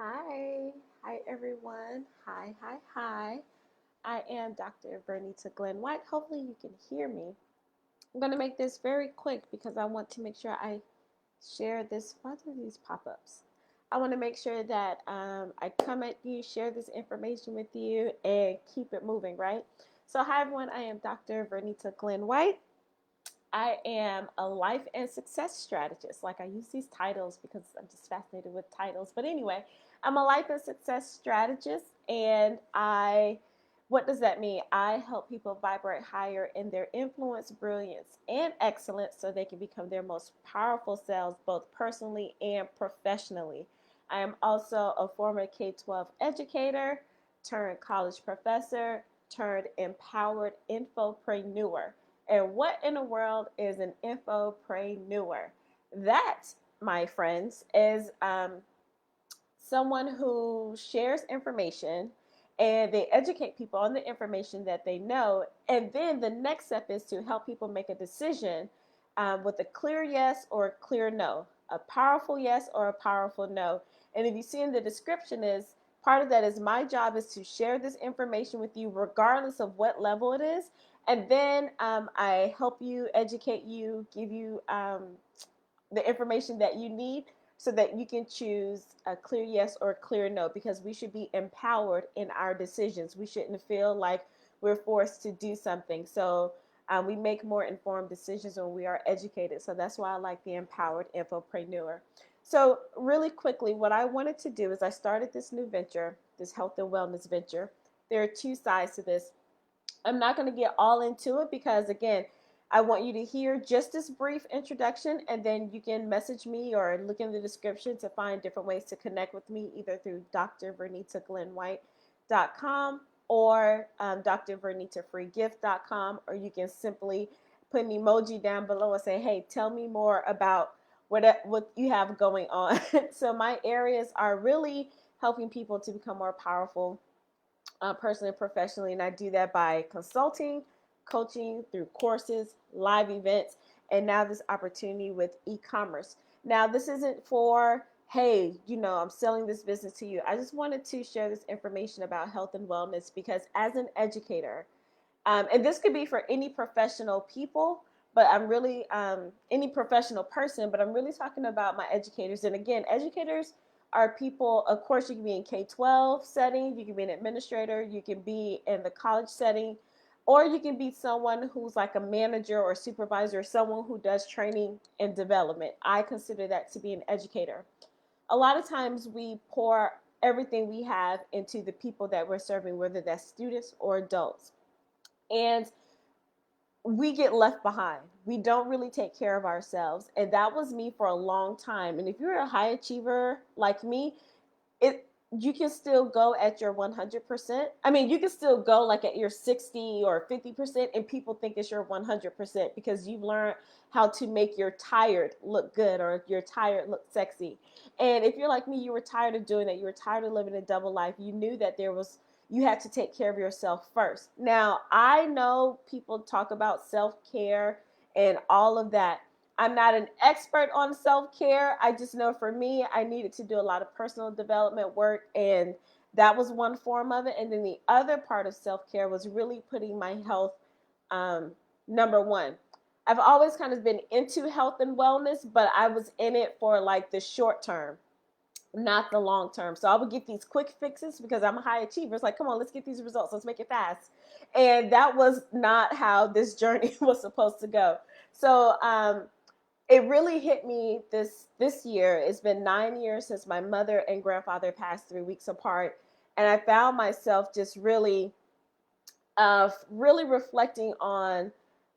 Hi, hi everyone. Hi. I am Dr. Vernita Glenn White. Hopefully you can hear me. I'm going to make this very quick because I want to make sure I share this. Why do these pop-ups? I want to make sure that I come at you, share this information with you, and keep it moving, right? So hi everyone, I am Dr. Vernita Glenn White. I am a life and success strategist. Like I use these titles because I'm just fascinated with titles. But anyway, I'm a life and success strategist, and what does that mean? I help people vibrate higher in their influence, brilliance, and excellence so they can become their most powerful selves, both personally and professionally. I am also a former K-12 educator, turned college professor, turned empowered infopreneur. And what in the world is an infopreneur? That, my friends, is someone who shares information and they educate people on the information that they know. And then the next step is to help people make a decision with a clear yes or a clear no, a powerful yes or a powerful no. And if you see in the description is part of that is my job is to share this information with you regardless of what level it is. And then I help you, educate you, give you the information that you need so that you can choose a clear yes or a clear no, because we should be empowered in our decisions. We shouldn't feel like we're forced to do something. So we make more informed decisions when we are educated. So that's why I like the empowered infopreneur. So really quickly, what I wanted to do is I started this new venture, this health and wellness venture. There are two sides to this. I'm not going to get all into it because, again, I want you to hear just this brief introduction, and then you can message me or look in the description to find different ways to connect with me, either through drvernitaglenwhite.com or drvernitafreegift.com, or you can simply put an emoji down below and say, hey, tell me more about what you have going on. So my areas are really helping people to become more powerful personally and professionally, and I do that by consulting, coaching through courses, live events, and now this opportunity with e-commerce. Now, this isn't for, hey, I'm selling this business to you. I just wanted to share this information about health and wellness because as an educator, and this could be for any professional people, but I'm really any professional person, but I'm really talking about my educators. And again, educators are people, of course, you can be in K-12 setting, you can be an administrator, you can be in the college setting, or you can be someone who's like a manager or supervisor, someone who does training and development. I consider that to be an educator. A lot of times we pour everything we have into the people that we're serving, whether that's students or adults. And we get left behind. We don't really take care of ourselves. And that was me for a long time. And if you're a high achiever like me, it you can still go at your 100%. I mean, you can still go like at your 60 or 50%, and people think it's your 100% because you've learned how to make your tired look good or your tired look sexy. And if you're like me, you were tired of doing that. You were tired of living a double life. You knew that you had to take care of yourself first. Now, I know people talk about self-care and all of that. I'm not an expert on self-care. I just know for me, I needed to do a lot of personal development work, and that was one form of it. And then the other part of self-care was really putting my health number one. I've always kind of been into health and wellness, but I was in it for like the short term, not the long term. So I would get these quick fixes because I'm a high achiever. It's like, come on, let's get these results. Let's make it fast. And that was not how this journey was supposed to go. So it really hit me this year. It's been 9 years since my mother and grandfather passed 3 weeks apart, and I found myself just really reflecting on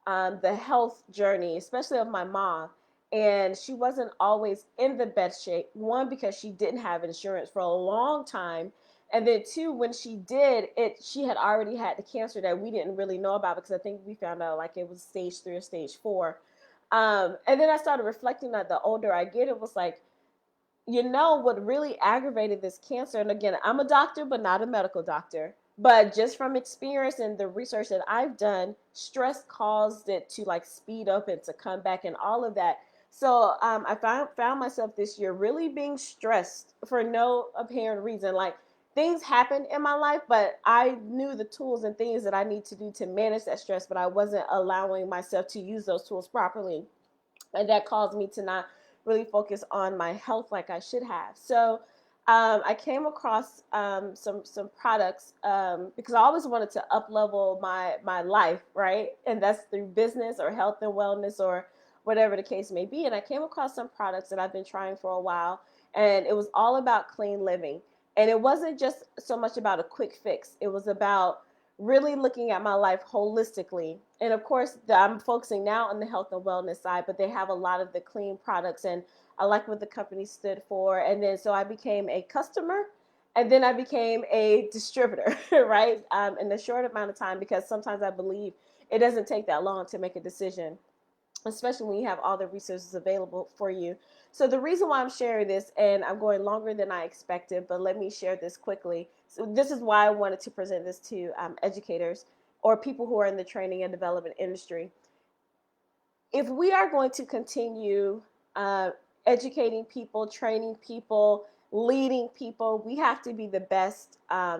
the health journey, especially of my mom. And she wasn't always in the best shape. One, because she didn't have insurance for a long time. And then two, when she did, she had already had the cancer that we didn't really know about because I think we found out like it was stage 3 or stage 4. And then I started reflecting that the older I get, it was like, what really aggravated this cancer, and again, I'm a doctor, but not a medical doctor. But just from experience and the research that I've done, stress caused it to like speed up and to come back and all of that. So I found myself this year really being stressed for no apparent reason. Like things happened in my life, but I knew the tools and things that I need to do to manage that stress, but I wasn't allowing myself to use those tools properly. And that caused me to not really focus on my health like I should have. So I came across some products because I always wanted to up level my life, right? And that's through business or health and wellness or whatever the case may be. And I came across some products that I've been trying for a while, and it was all about clean living. And it wasn't just so much about a quick fix. It was about really looking at my life holistically. And of course, I'm focusing now on the health and wellness side, but they have a lot of the clean products, and I like what the company stood for. And then so I became a customer, and then I became a distributor, right? In a short amount of time, because sometimes I believe it doesn't take that long to make a decision, especially when you have all the resources available for you. So the reason why I'm sharing this, and I'm going longer than I expected, but let me share this quickly. So this is why I wanted to present this to educators or people who are in the training and development industry. If we are going to continue uh, educating people, training people, leading people, we have to be the best.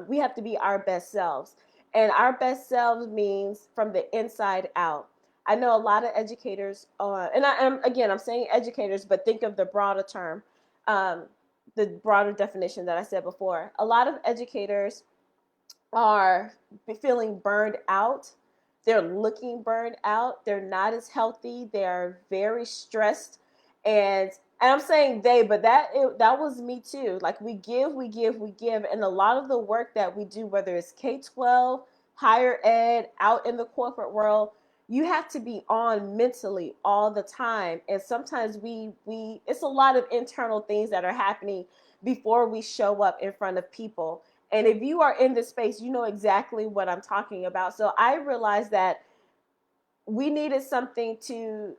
We have to be our best selves. And our best selves means from the inside out. I know a lot of educators, again, I'm saying educators, but think of the broader term, um, the broader definition that I said before. A lot of educators are feeling burned out. They're looking burned out. They're not as healthy. They are very stressed. And I'm saying they, but that was me too. Like we give, we give, we give. And a lot of the work that we do, whether it's K-12, higher ed, out in the corporate world, you have to be on mentally all the time. And sometimes we it's a lot of internal things that are happening before we show up in front of people. And if you are in this space, you know exactly what I'm talking about. So I realized that we needed something to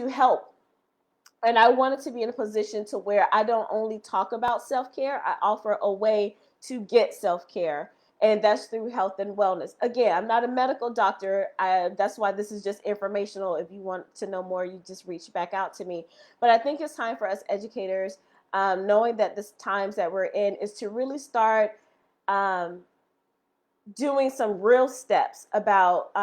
help. And I wanted to be in a position to where I don't only talk about self-care, I offer a way to get self-care. And that's through health and wellness. Again, I'm not a medical doctor. That's why this is just informational. If you want to know more, you just reach back out to me. But I think it's time for us educators, knowing that the times that we're in, is to really start um, doing some real steps about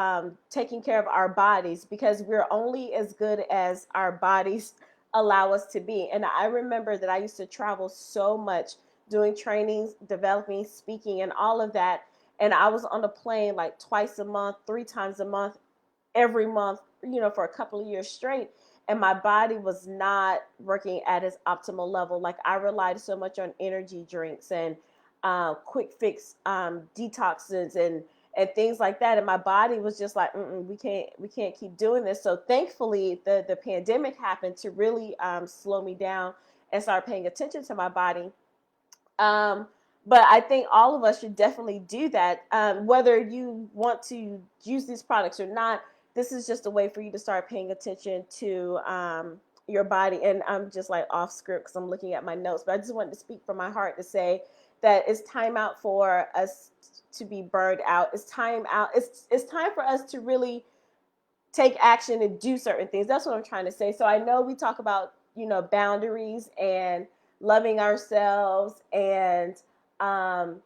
taking care of our bodies, because we're only as good as our bodies allow us to be. And I remember that I used to travel so much doing trainings, developing, speaking, and all of that. And I was on a plane like twice a month, 3 times a month, every month, for a couple of years straight. And my body was not working at its optimal level. Like I relied so much on energy drinks and quick fix detoxes and things like that. And my body was just like, we can't keep doing this. So thankfully, the pandemic happened to really slow me down and start paying attention to my body. Um, but I think all of us should definitely do that. Whether you want to use these products or not, this is just a way for you to start paying attention to your body. And I'm just like off script because I'm looking at my notes, but I just wanted to speak from my heart to say that it's time out for us to be burned out. It's time out. It's time for us to really take action and do certain things. That's what I'm trying to say. So I know we talk about, boundaries and loving ourselves and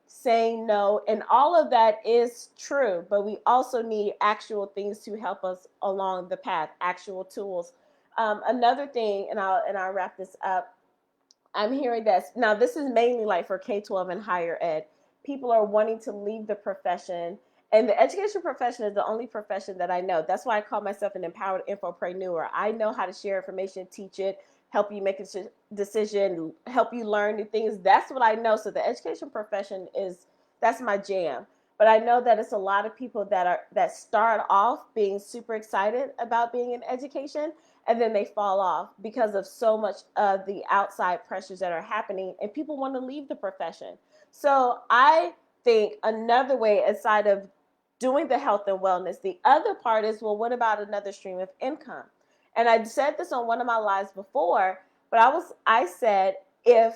saying no, and all of that is true, but we also need actual things to help us along the path, actual tools. Another thing, and I'll wrap this up. I'm hearing that now. This is mainly like for K-12 and higher ed. People are wanting to leave the profession, and the education profession is the only profession that I know. That's why I call myself an empowered infopreneur. I know how to share information, teach it, help you make a decision, help you learn new things. That's what I know. So the education profession that's my jam. But I know that it's a lot of people that start off being super excited about being in education, and then they fall off because of so much of the outside pressures that are happening, and people want to leave the profession. So I think another way, aside of doing the health and wellness, the other part is, well, what about another stream of income? And I said this on one of my lives before, but I said, if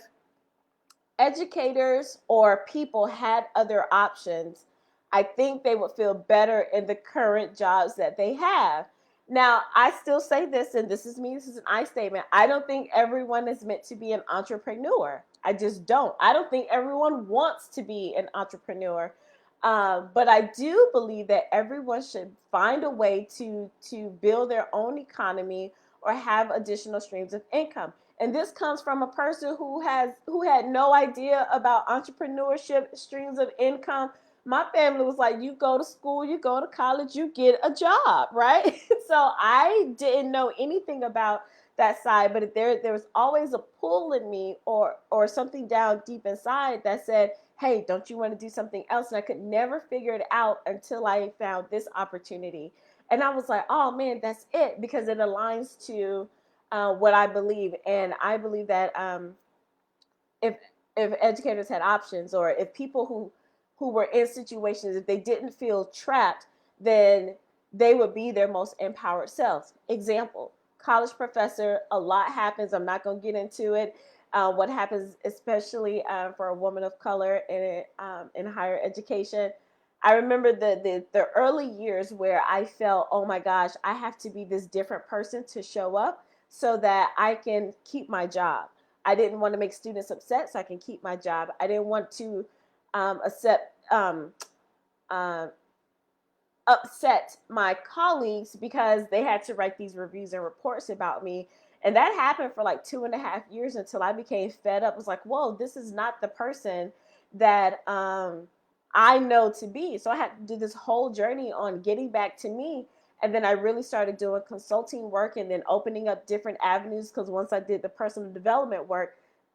educators or people had other options, I think they would feel better in the current jobs that they have. Now, I still say this, and this is me, this is an I statement. I don't think everyone is meant to be an entrepreneur. I just don't. I don't think everyone wants to be an entrepreneur. But I do believe that everyone should find a way to build their own economy or have additional streams of income. And this comes from a person who had no idea about entrepreneurship, streams of income. My family was like, you go to school, you go to college, you get a job, right? So I didn't know anything about that side, but there was always a pull in me or something down deep inside that said, hey, don't you want to do something else? And I could never figure it out until I found this opportunity. And I was like, oh man, that's it, because it aligns to what I believe. And I believe that if educators had options, or if people who were in situations, if they didn't feel trapped, then they would be their most empowered selves. Example, college professor, a lot happens. I'm not going to get into it. What happens, especially for a woman of color in higher education. I remember the early years where I felt, oh my gosh, I have to be this different person to show up so that I can keep my job. I didn't want to make students upset, so I can keep my job. I didn't want to accept uh, upset my colleagues because they had to write these reviews and reports about me. And that happened for like 2.5 years until I became fed up. I was like, whoa, this is not the person that I know to be. So I had to do this whole journey on getting back to me. And then I really started doing consulting work and then opening up different avenues, because once I did the personal development work,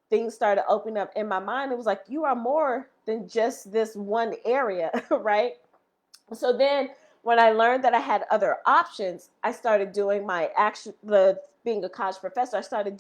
things started opening up in my mind. It was like, you are more than just this one area, right? So then when I learned that I had other options, I started doing being a college professor, I started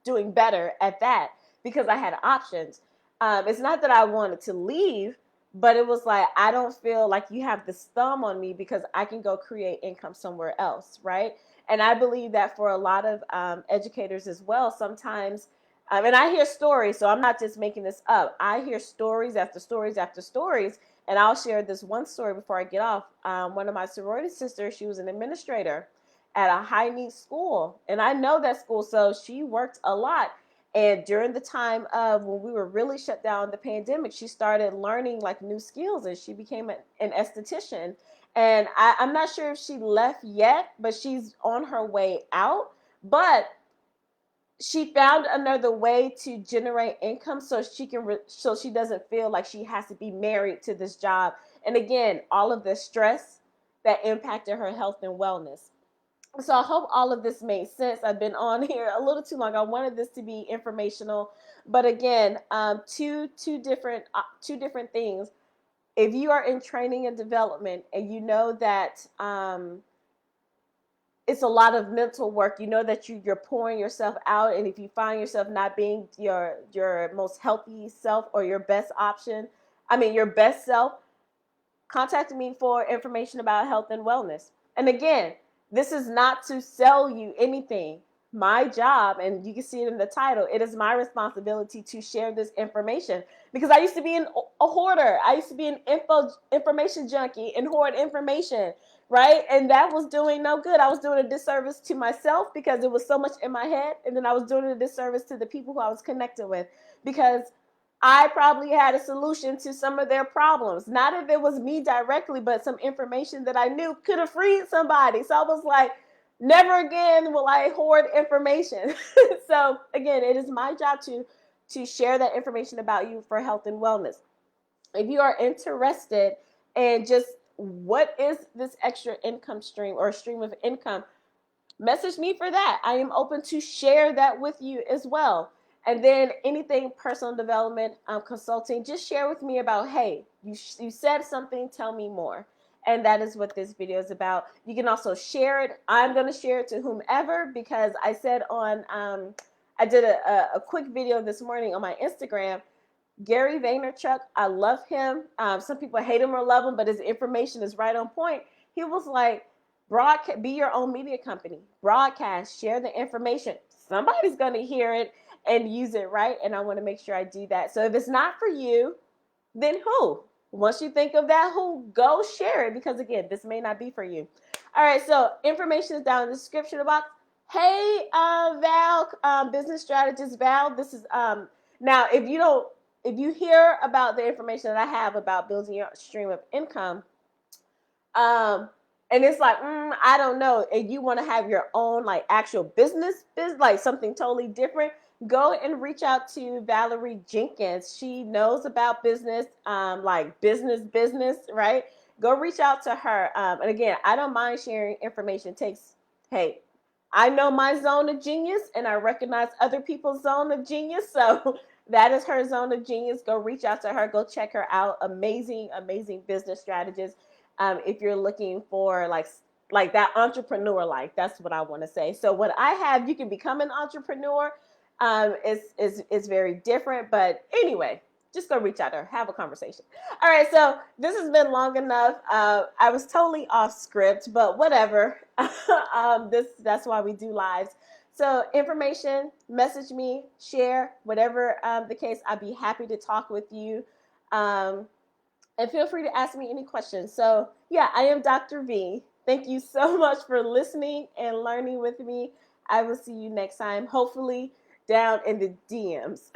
doing better at that because I had options. It's not that I wanted to leave, but it was like, I don't feel like you have this thumb on me because I can go create income somewhere else, right? And I believe that for a lot of educators as well, sometimes, and I hear stories, so I'm not just making this up. I hear stories after stories after stories, and I'll share this one story before I get off. One of my sorority sisters, she was an administrator at a high needs school. And I know that school, so she worked a lot. And during the time of when we were really shut down the pandemic, she started learning like new skills, and she became an esthetician. And I'm not sure if she left yet, but she's on her way out. But she found another way to generate income so so she doesn't feel like she has to be married to this job. And again, all of the stress that impacted her health and wellness. So I hope all of this made sense. I've been on here a little too long. I wanted this to be informational, but again, two different things. If you are in training and development and you know that it's a lot of mental work. You know that you're pouring yourself out, and if you find yourself not being your most healthy self or your best option, I mean your best self, contact me for information about health and wellness. And again, this is not to sell you anything. My job, and you can see it in the title, it is my responsibility to share this information, because I used to be a hoarder. I used to be an information junkie and hoard information, right? And that was doing no good. I was doing a disservice to myself because it was so much in my head, and then I was doing a disservice to the people who I was connected with, because I probably had a solution to some of their problems. Not if it was me directly, but some information that I knew could have freed somebody. So I was like, never again will I hoard information. So again, it is my job to share that information about you for health and wellness. If you are interested in just what is this extra income stream or stream of income, message me for that. I am open to share that with you as well. And then anything personal development, consulting, just share with me about, hey, you said something, tell me more. And that is what this video is about. You can also share it. I'm going to share it to whomever, because I said I did a quick video this morning on my Instagram. Gary Vaynerchuk, I love him. Some people hate him or love him, but his information is right on point. He was like, broadcast, be your own media company, broadcast, share the information. Somebody's going to hear it and use it, right? And I want to make sure I do that. So if it's not for you, then who? Once you think of that who, go share it, because again, this may not be for you. All right, so information is down in the description box. Hey, Val, business strategist Val. This is now if you hear about the information that I have about building your stream of income, um, and it's like I don't know, and you want to have your own like actual business, like something totally different, go and reach out to Valerie Jenkins. She knows about business, like business, right? Go reach out to her. And again, I don't mind sharing information. It takes, hey, I know my zone of genius and I recognize other people's zone of genius. So that is her zone of genius. Go reach out to her. Go check her out. Amazing, amazing business strategist. If you're looking for like that entrepreneur life, that's what I want to say. So what I have, you can become an entrepreneur. Is very different, but anyway, just go reach out to her, have a conversation. All right, so this has been long enough. I was totally off script, but whatever. That's why we do lives. So information, message me, share, whatever the case. I'd be happy to talk with you. And feel free to ask me any questions. So yeah, I am Dr. V. Thank you so much for listening and learning with me. I will see you next time, hopefully down in the DMs.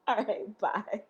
All right, bye.